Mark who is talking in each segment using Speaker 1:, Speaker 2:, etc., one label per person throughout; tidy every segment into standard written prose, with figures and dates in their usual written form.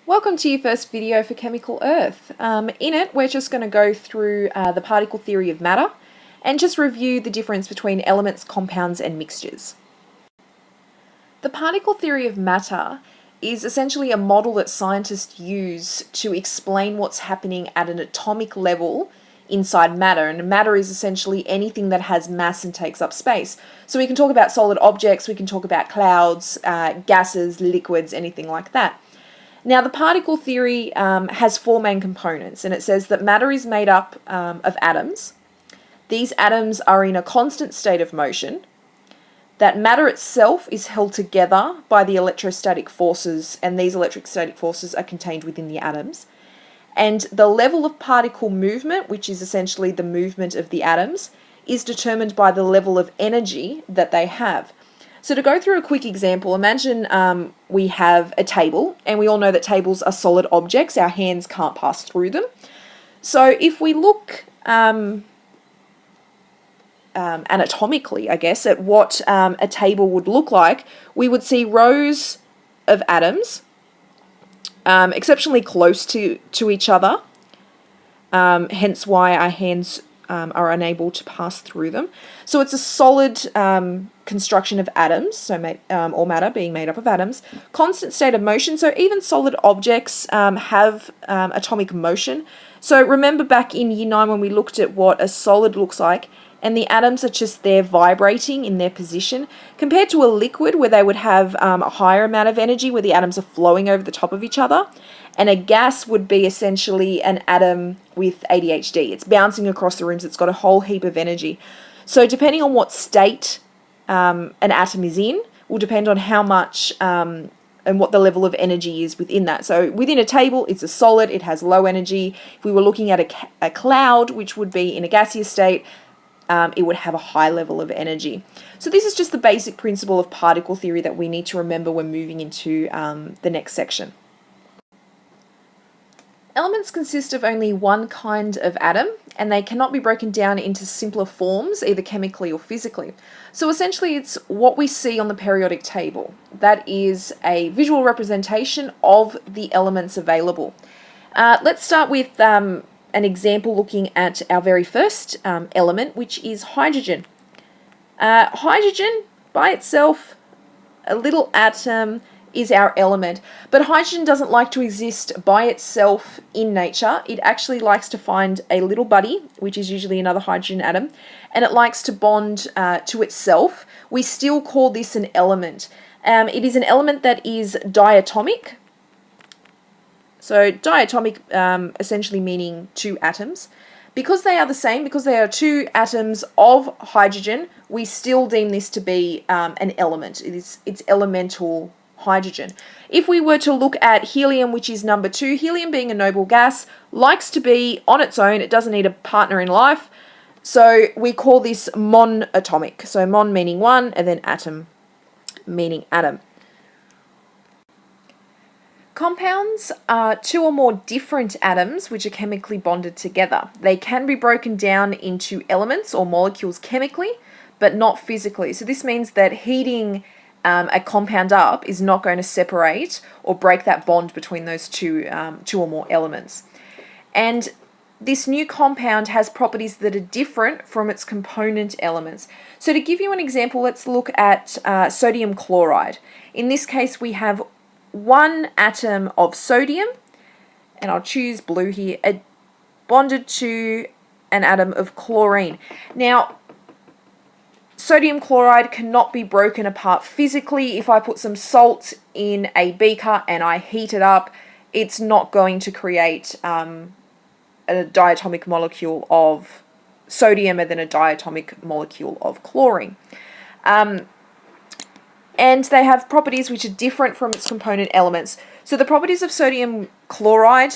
Speaker 1: Welcome to your first video for Chemical Earth. In it, we're just going to go through the particle theory of matter and just review the difference between elements, compounds, and mixtures. The particle theory of matter is essentially a model that scientists use to explain what's happening at an atomic level inside matter, and matter is essentially anything that has mass and takes up space. So we can talk about solid objects, we can talk about clouds, gases, liquids, anything like that. Now, the particle theory has four main components, and it says that matter is made up of atoms. These atoms are in a constant state of motion, that matter itself is held together by the electrostatic forces, and these electrostatic forces are contained within the atoms. And the level of particle movement, which is essentially the movement of the atoms, is determined by the level of energy that they have. So to go through a quick example, imagine we have a table, and we all know that tables are solid objects. Our hands can't pass through them. So if we look anatomically, I guess, at what a table would look like, we would see rows of atoms exceptionally close to each other, hence why our hands are unable to pass through them. So it's a solid construction of atoms, so or matter being made up of atoms, constant state of motion. So even solid objects have atomic motion. So remember back in year 9 when we looked at what a solid looks like, and the atoms are just there vibrating in their position, compared to a liquid where they would have a higher amount of energy, where the atoms are flowing over the top of each other. And a gas would be essentially an atom with ADHD. It's bouncing across the rooms. It's got a whole heap of energy. So depending on what state an atom is in will depend on how much and what the level of energy is within that. So within a table, it's a solid. It has low energy. If we were looking at a cloud, which would be in a gaseous state, it would have a high level of energy. So this is just the basic principle of particle theory that we need to remember when moving into the next section. Elements consist of only one kind of atom, and they cannot be broken down into simpler forms, either chemically or physically. So essentially it's what we see on the periodic table. That is a visual representation of the elements available. Let's start with an example looking at our very first element, which is hydrogen. Hydrogen by itself, a little atom, is our element, but hydrogen doesn't like to exist by itself in nature. It actually likes to find a little buddy, which is usually another hydrogen atom, and it likes to bond to itself. We still call this an element. It is an element that is diatomic. So diatomic essentially meaning two atoms. Because they are the same, because they are two atoms of hydrogen, we still deem this to be an element. It's elemental hydrogen. If we were to look at helium, which is number 2, helium being a noble gas, likes to be on its own. It doesn't need a partner in life. So we call this monatomic. So mon meaning one, and then atom meaning atom. Compounds are two or more different atoms which are chemically bonded together. They can be broken down into elements or molecules chemically, but not physically. So this means that heating a compound up is not going to separate or break that bond between those two or more elements. And this new compound has properties that are different from its component elements. So to give you an example, let's look at sodium chloride. In this case, we have one atom of sodium, and I'll choose blue here, bonded to an atom of chlorine. Now, sodium chloride cannot be broken apart physically. If I put some salt in a beaker and I heat it up, it's not going to create a diatomic molecule of sodium and then a diatomic molecule of chlorine. And they have properties which are different from its component elements. So the properties of sodium chloride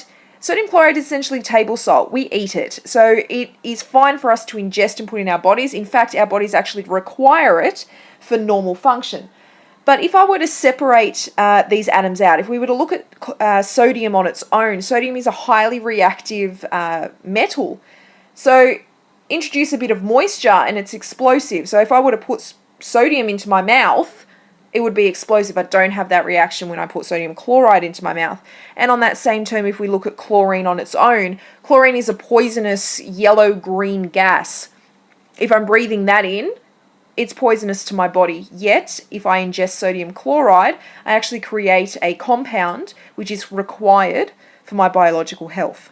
Speaker 1: is essentially table salt. We eat it. So it is fine for us to ingest and put in our bodies. In fact, our bodies actually require it for normal function. But if I were to separate these atoms out, if we were to look at sodium on its own, sodium is a highly reactive metal. So introduce a bit of moisture and it's explosive. So if I were to put sodium into my mouth, it would be explosive. I don't have that reaction when I put sodium chloride into my mouth. And on that same term, if we look at chlorine on its own, chlorine is a poisonous yellow-green gas. If I'm breathing that in, it's poisonous to my body. Yet, if I ingest sodium chloride, I actually create a compound which is required for my biological health.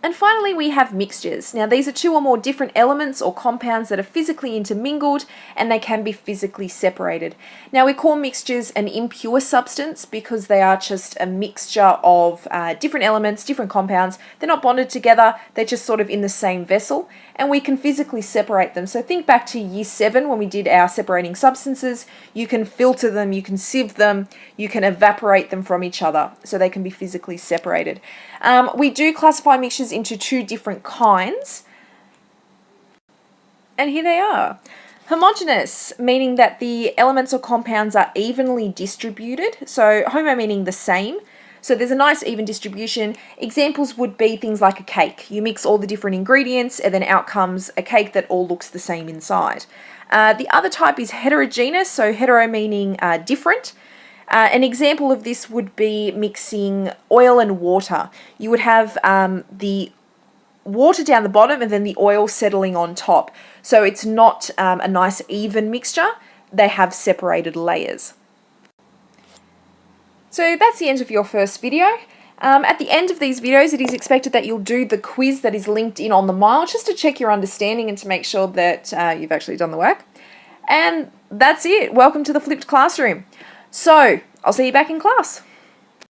Speaker 1: And finally, we have mixtures. Now, these are two or more different elements or compounds that are physically intermingled, and they can be physically separated. Now, we call mixtures an impure substance because they are just a mixture of different elements, different compounds. They're not bonded together, they're just sort of in the same vessel, and we can physically separate them. So think back to year 7 when we did our separating substances. You can filter them, you can sieve them, you can evaporate them from each other, so they can be physically separated. We do classify mixtures into 2 different kinds, and here they are. Homogeneous, meaning that the elements or compounds are evenly distributed, so homo meaning the same, so there's a nice even distribution. Examples would be things like a cake. You mix all the different ingredients and then out comes a cake that all looks the same inside. The other type is heterogeneous, so hetero meaning different. An example of this would be mixing oil and water. You would have the water down the bottom and then the oil settling on top. So it's not a nice even mixture. They have separated layers. So that's the end of your first video. At the end of these videos, it is expected that you'll do the quiz that is linked in on the mile just to check your understanding and to make sure that you've actually done the work. And that's it. Welcome to the flipped classroom. So, I'll see you back in class.